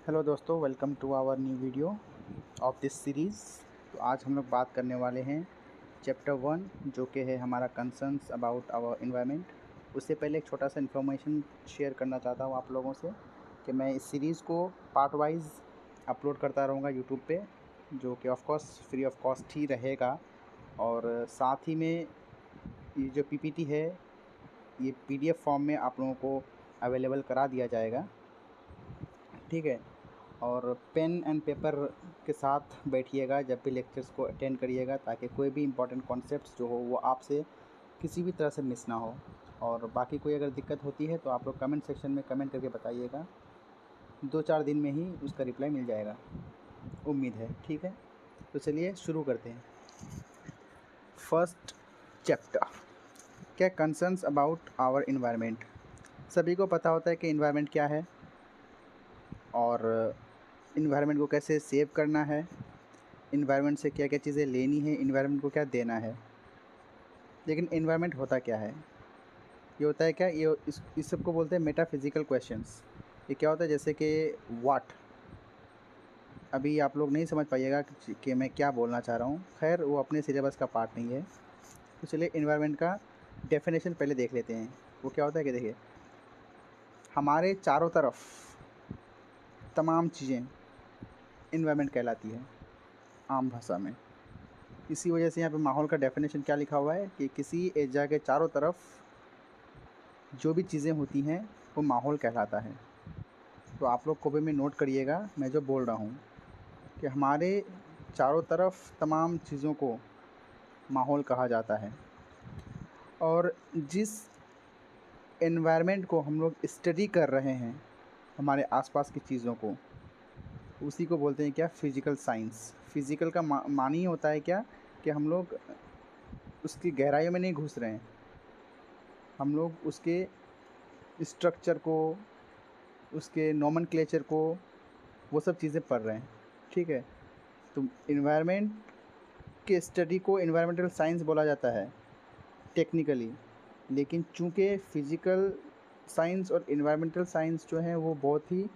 Hello दोस्तों, welcome to our new video of this series. तो आज हम लोग बात करने वाले हैं चैप्टर 1 जो कि है हमारा कंसर्न्स अबाउट आवर एनवायरनमेंट। उससे पहले एक छोटा सा इन्फॉर्मेशन शेयर करना चाहता हूँ आप लोगों से कि मैं इस सीरीज़ को पार्ट वाइज अपलोड करता रहूँगा यूट्यूब पे, जो कि of course free of cost ही रहेगा। और साथ ही में ये जो पीपीटी है ये पीडीएफ फॉर्म में आप लोगों को अवेलेबल करा दिया जाएगा, ठीक है। और पेन एंड पेपर के साथ बैठिएगा जब भी लेक्चर्स को अटेंड करिएगा, ताकि कोई भी इम्पोर्टेंट कॉन्सेप्ट्स जो हो वो आपसे किसी भी तरह से मिस ना हो। और बाकी कोई अगर दिक्कत होती है तो आप लोग कमेंट सेक्शन में कमेंट करके बताइएगा, 2-4 दिन में ही उसका रिप्लाई मिल जाएगा, उम्मीद है, ठीक है। तो चलिए शुरू करते हैं। फर्स्ट चैप्टर क्या, कंसर्न्स अबाउट आवर इन्वायरमेंट। सभी को पता होता है कि इन्वायरमेंट क्या है और इन्वायरमेंट को कैसे सेव करना है, इन्वायरमेंट से क्या क्या चीज़ें लेनी है, इन्वायरमेंट को क्या देना है। लेकिन इन्वायरमेंट होता क्या है? ये होता है क्या, ये इस सब को बोलते हैं मेटाफिज़िकल क्वेश्चंस। ये क्या होता है, जैसे कि व्हाट, अभी आप लोग नहीं समझ पाइएगा कि मैं क्या बोलना चाह रहा हूँ, खैर वो अपने सिलेबस का पार्ट नहीं है। तो चलिए इन्वायरमेंट का डेफिनेशन पहले देख लेते हैं। वो क्या होता है कि देखिए, हमारे चारों तरफ तमाम चीज़ें इन्वायरमेंट कहलाती है आम भाषा में। इसी वजह से यहाँ पे माहौल का डेफिनेशन क्या लिखा हुआ है कि किसी एरिया के चारों तरफ जो भी चीज़ें होती हैं वो माहौल कहलाता है। तो आप लोग कॉपी में नोट करिएगा मैं जो बोल रहा हूँ कि हमारे चारों तरफ तमाम चीज़ों को माहौल कहा जाता है। और जिस एनवायरनमेंट को हम लोग स्टडी कर रहे हैं, हमारे आसपास की चीज़ों को, उसी को बोलते हैं क्या, फिज़िकल साइंस। फिज़िकल का मानी होता है क्या कि हम लोग उसकी गहराइयों में नहीं घुस रहे हैं, हम लोग उसके स्ट्रक्चर को, उसके नोमेनक्लेचर को, वो सब चीज़ें पढ़ रहे हैं, ठीक है। तो इन्वायरमेंट के स्टडी को इन्वायरमेंटल साइंस बोला जाता है टेक्निकली। लेकिन चूँकि फ़िज़िकल साइंस और इन्वायरमेंटल साइंस जो हैं वो बहुत ही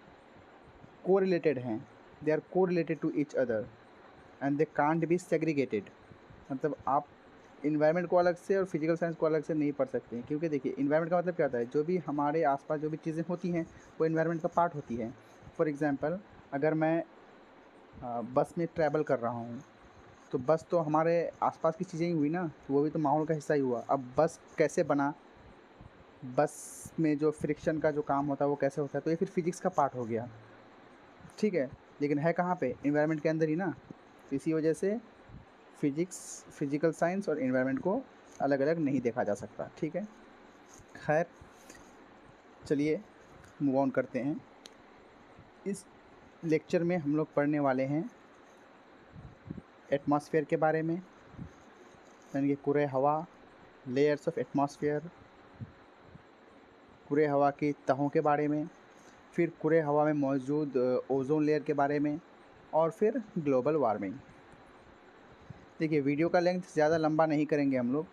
कोरिलेटेड हैं, they are correlated to each other and they can't be segregated. मतलब आप इन्वायरमेंट को अलग से और फिजिकल साइंस को अलग से नहीं पढ़ सकते हैं, क्योंकि देखिए इन्वायरमेंट का मतलब क्या होता है, जो भी हमारे आसपास जो भी चीज़ें होती हैं वो इन्वायरमेंट का पार्ट होती है। फॉर एग्ज़ाम्पल, अगर मैं बस में ट्रैवल कर रहा हूँ तो बस तो हमारे आसपास की चीज़ें ही हुई ना, तो वो भी तो माहौल का हिस्सा ही हुआ। अब बस कैसे बना, बस में जो फ्रिक्शन का जो काम होता है वो कैसे होता है, तो ये फिर फिजिक्स का पार्ट हो गया, ठीक है। लेकिन है कहाँ पे, इन्वायरमेंट के अंदर ही ना। तो इसी वजह से फिजिक्स, फिजिकल साइंस और इन्वायरमेंट को अलग अलग नहीं देखा जा सकता, ठीक है। खैर चलिए मूव ऑन करते हैं। इस लेक्चर में हम लोग पढ़ने वाले हैं एटमॉस्फेयर के बारे में, यानी कि कुरे हवा, लेयर्स ऑफ एटमॉस्फेयर, कुरे हवा की तहों के बारे में, फिर कुरे हवा में मौजूद ओजोन लेयर के बारे में, और फिर ग्लोबल वार्मिंग। देखिए वीडियो का लेंथ ज़्यादा लंबा नहीं करेंगे हम लोग,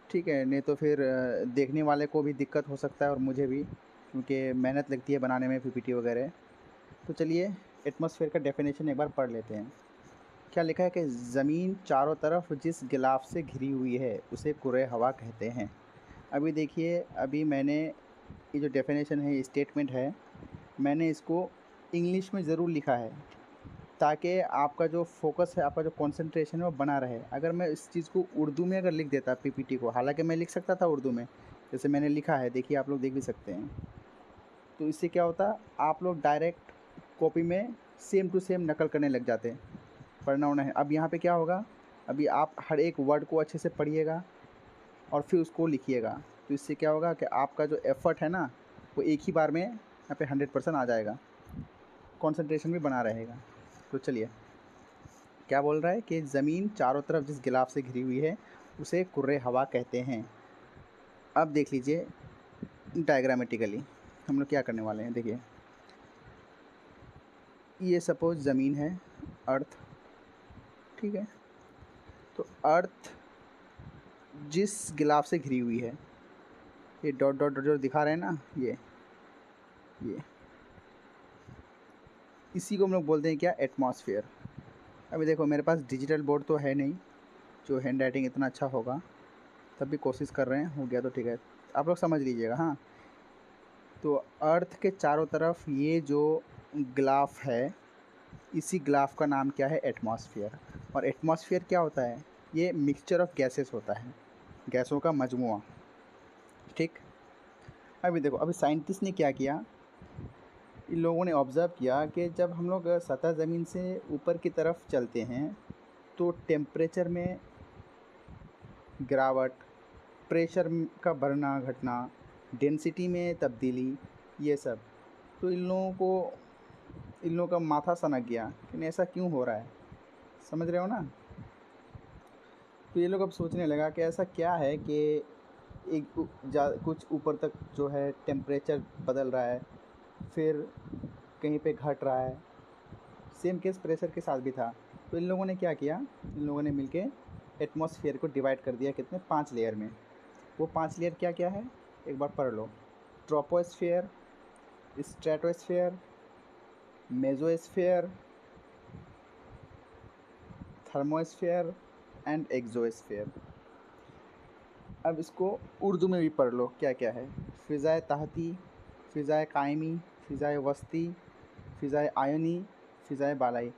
ठीक है, नहीं तो फिर देखने वाले को भी दिक्कत हो सकता है और मुझे भी, क्योंकि मेहनत लगती है बनाने में पीपीटी वगैरह। तो चलिए एटमॉस्फेयर का डेफिनेशन एक बार पढ़ लेते हैं। क्या लिखा है कि ज़मीन चारों तरफ जिस गिलाफ से घिरी हुई है उसे कुरे हवा कहते हैं। अभी देखिए, अभी मैंने ये जो डेफिनेशन है, ये स्टेटमेंट है, मैंने इसको इंग्लिश में ज़रूर लिखा है ताकि आपका जो फोकस है, आपका जो कंसंट्रेशन है वो बना रहे। अगर मैं इस चीज़ को उर्दू में अगर लिख देता पीपीटी को, हालांकि मैं लिख सकता था उर्दू में, जैसे मैंने लिखा है, देखिए आप लोग देख भी सकते हैं, तो इससे क्या होता, आप लोग डायरेक्ट कॉपी में सेम टू सेम नकल करने लग जाते हैं, पढ़ना होना है। अब यहाँ पे क्या होगा, अभी आप हर एक वर्ड को अच्छे से पढ़िएगा और फिर उसको लिखिएगा। तो इससे क्या होगा कि आपका जो एफ़र्ट है ना, वो एक ही बार में यहाँ पे 100% आ जाएगा, कंसंट्रेशन भी बना रहेगा। तो चलिए क्या बोल रहा है कि ज़मीन चारों तरफ जिस गिलाफ से घिरी हुई है उसे कुर्रे हवा कहते हैं। अब देख लीजिए डायग्रामेटिकली हम लोग क्या करने वाले हैं। देखिए ये सपोज ज़मीन है, अर्थ, ठीक है। तो अर्थ जिस गिलाफ से घिरी हुई है, ये डॉट डॉट डॉट जो दिखा रहे हैं ना, ये इसी को हम लोग बोलते हैं क्या, एटमॉस्फेयर। अभी देखो मेरे पास डिजिटल बोर्ड तो है नहीं जो हैंड राइटिंग इतना अच्छा होगा, तब भी कोशिश कर रहे हैं, हो गया तो ठीक है, आप लोग समझ लीजिएगा। हाँ, तो अर्थ के चारों तरफ ये जो ग्लाफ है, इसी ग्लाफ का नाम क्या है, एटमॉस्फेयर। और एटमॉस्फेयर क्या होता है, ये मिक्सचर ऑफ गैसेस होता है, गैसों का मजमुआ। ठीक, अभी देखो, अभी साइंटिस्ट ने क्या किया, इन लोगों ने ऑब्ज़र्व किया कि जब हम लोग सतह ज़मीन से ऊपर की तरफ चलते हैं तो टेम्परेचर में गिरावट, प्रेशर का बढ़ना घटना, डेंसिटी में तब्दीली, ये सब। तो इन लोगों का माथा सनक गया कि नहीं, ऐसा क्यों हो रहा है, समझ रहे हो ना। तो ये लोग अब सोचने लगा कि ऐसा क्या है कि कुछ ऊपर तक जो है टेम्परेचर बदल रहा है, फिर कहीं पे घट रहा है। सेम केस प्रेशर के साथ भी था। तो इन लोगों ने क्या किया, इन लोगों ने मिलके एटमॉस्फेयर को डिवाइड कर दिया कितने, 5 लेयर में। वो 5 लेयर क्या क्या है, एक बार पढ़ लो। Troposphere, stratosphere, mesosphere, thermosphere and exosphere. अब इसको उर्दू में भी पढ़ लो क्या क्या है। फ़िज़ाए तहती, फ़िज़ाए कायमी, फ़िज़ाए वस्ती, फ़िज़ाए आयनी, फ़िज़ाए बालाई।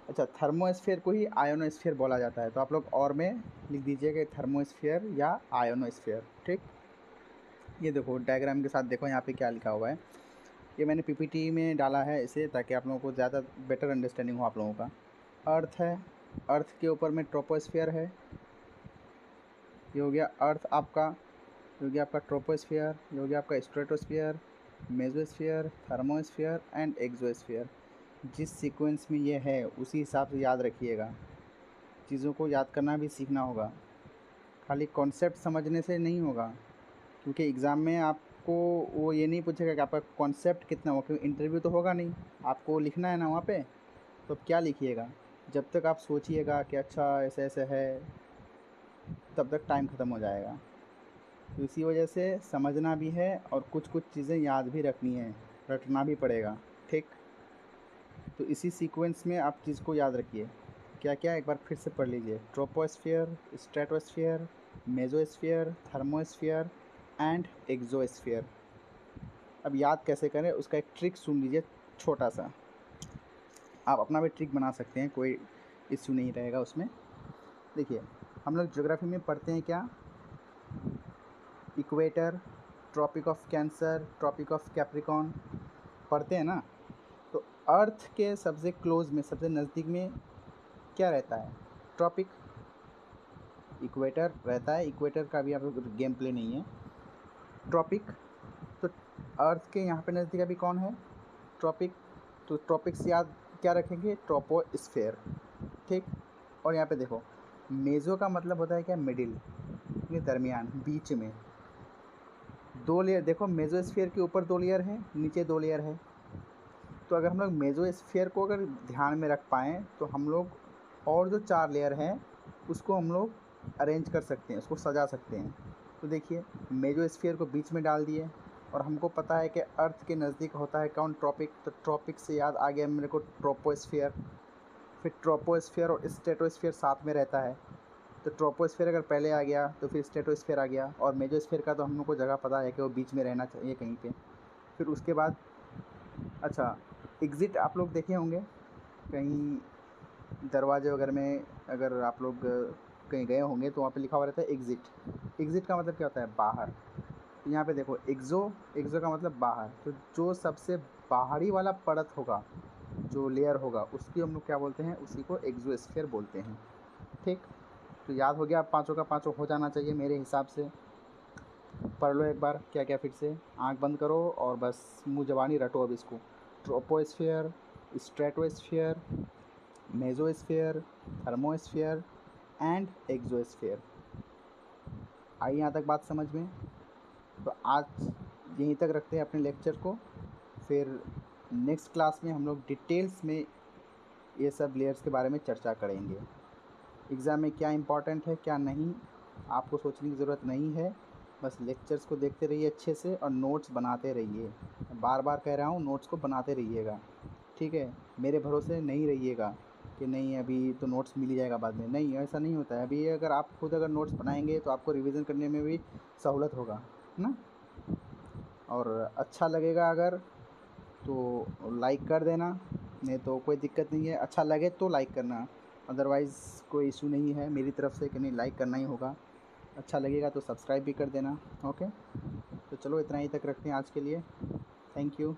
अच्छा, थर्मोस्फेयर को ही आयोनोस्फेयर बोला जाता है, तो आप लोग और में लिख दीजिएगा थर्मोस्फेयर या आयोनोस्फेयर। ठीक, ये देखो डायग्राम के साथ देखो यहाँ पे क्या लिखा हुआ है। ये मैंने पीपीटी में डाला है इसे, ताकि आप लोगों को ज़्यादा बेटर अंडरस्टैंडिंग हो आप लोगों का। अर्थ है, अर्थ के ऊपर में ट्रोपोस्फेयर है, ये हो गया अर्थ आपका, ये हो गया आपका ट्रोपोस्फेयर, ये हो गया आपका stratosphere, mesosphere, thermosphere and exosphere. जिस सीक्वेंस में ये है उसी हिसाब से याद रखिएगा, चीज़ों को याद करना भी सीखना होगा, खाली कॉन्सेप्ट समझने से नहीं होगा। क्योंकि एग्ज़ाम में आपको वो ये नहीं पूछेगा कि आपका कॉन्सेप्ट कितना हो, क्योंकि इंटरव्यू तो होगा नहीं, आपको लिखना है ना वहाँ पे। तो अब क्या लिखिएगा, जब तक आप सोचिएगा कि अच्छा ऐसे ऐसे है, तब तक टाइम ख़त्म हो जाएगा। तो इसी वजह से समझना भी है और कुछ कुछ चीज़ें याद भी रखनी है, रटना भी पड़ेगा। ठीक, तो इसी सीक्वेंस में आप चीज़ को याद रखिए। क्या क्या, एक बार फिर से पढ़ लीजिए। Troposphere, stratosphere, mesosphere, thermosphere and exosphere. अब याद कैसे करें उसका एक ट्रिक सुन लीजिए, छोटा सा। आप अपना भी ट्रिक बना सकते हैं, कोई इश्यू नहीं रहेगा उसमें। देखिए, हम लोग ज्योग्राफी में पढ़ते हैं क्या, equator, Tropic of Cancer, Tropic of Capricorn पढ़ते हैं ना। तो अर्थ के सबसे क्लोज में, सबसे नज़दीक में क्या रहता है, ट्रॉपिक। इक्वेटर रहता है, इक्वेटर का भी आप गेम प्ले नहीं है। ट्रॉपिक, तो अर्थ के यहाँ पे नज़दीक अभी कौन है, ट्रॉपिक। तो ट्रॉपिक से याद क्या रखेंगे, ट्रोपोस्फेयर। ठीक, और यहाँ पे देखो, मेज़ो का मतलब होता है क्या, मिडिल, ये दरमियान, बीच में। 2 लेयर देखो, मेसोस्फेयर के ऊपर 2 लेयर है, नीचे 2 लेयर है। तो अगर हम लोग मेसोस्फेयर को अगर ध्यान में रख पाएँ तो हम लोग और जो 4 लेयर हैं उसको हम लोग अरेंज कर सकते हैं, उसको सजा सकते हैं। तो देखिए, मेसोस्फेयर को बीच में डाल दिए, और हमको पता है कि अर्थ के नज़दीक होता है कौन, ट्रॉपिक। तो ट्रॉपिक से याद आ गया मेरे को ट्रोपोस्फेयर। फिर ट्रोपोस्फेयर और स्ट्रेटोस्फेयर साथ में रहता है, तो ट्रोपोस्फेयर अगर पहले आ गया तो फिर स्ट्रेटोस्फेयर आ गया, और मेसोस्फेयर का तो हम लोग को जगह पता है कि वो बीच में रहना चाहिए कहीं पे। फिर उसके बाद, अच्छा, एग्ज़िट आप लोग देखे होंगे कहीं, दरवाजे वगैरह में अगर आप लोग कहीं गए होंगे तो वहाँ पे लिखा हुआ रहता है एग्ज़िट। एग्ज़िट का मतलब क्या होता है, बाहर। तो यहाँ पे देखो, एक्सो का मतलब बाहर। तो जो सबसे बाहरी वाला परत होगा, जो लेयर होगा, उसकी हम लोग क्या बोलते हैं, उसी को एक्सोस्फीयर बोलते हैं। ठीक, तो याद हो गया, पाँचों का पाँचों हो जाना चाहिए मेरे हिसाब से। पढ़ लो एक बार क्या क्या, फिर से आंख बंद करो और बस मुँह ज़बानी रटो अब इसको। Troposphere, stratosphere, mesosphere, thermosphere and exosphere. आई यहाँ तक बात समझ में। तो आज यहीं तक रखते हैं अपने लेक्चर को, फिर नेक्स्ट क्लास में हम लोग डिटेल्स में ये सब लेयर्स के बारे में चर्चा करेंगे। एग्ज़ाम में क्या इम्पोर्टेंट है क्या नहीं, आपको सोचने की ज़रूरत नहीं है। बस लेक्चर्स को देखते रहिए अच्छे से और नोट्स बनाते रहिए। बार बार कह रहा हूँ, नोट्स को बनाते रहिएगा। ठीक है। मेरे भरोसे नहीं रहिएगा कि नहीं अभी तो नोट्स मिल ही जाएगा बाद में, नहीं ऐसा नहीं होता है। अभी अगर आप खुद अगर नोट्स बनाएंगे तो आपको रिवीजन करने में भी सहूलत होगा, है ना। और अच्छा लगेगा अगर तो लाइक कर देना, नहीं तो कोई दिक्कत नहीं है। अच्छा लगे तो लाइक करना, अदरवाइज़ कोई इशू नहीं है मेरी तरफ से कि नहीं लाइक करना ही होगा। अच्छा लगेगा तो सब्सक्राइब भी कर देना। ओके, तो चलो इतना ही तक रखते हैं आज के लिए। Thank you.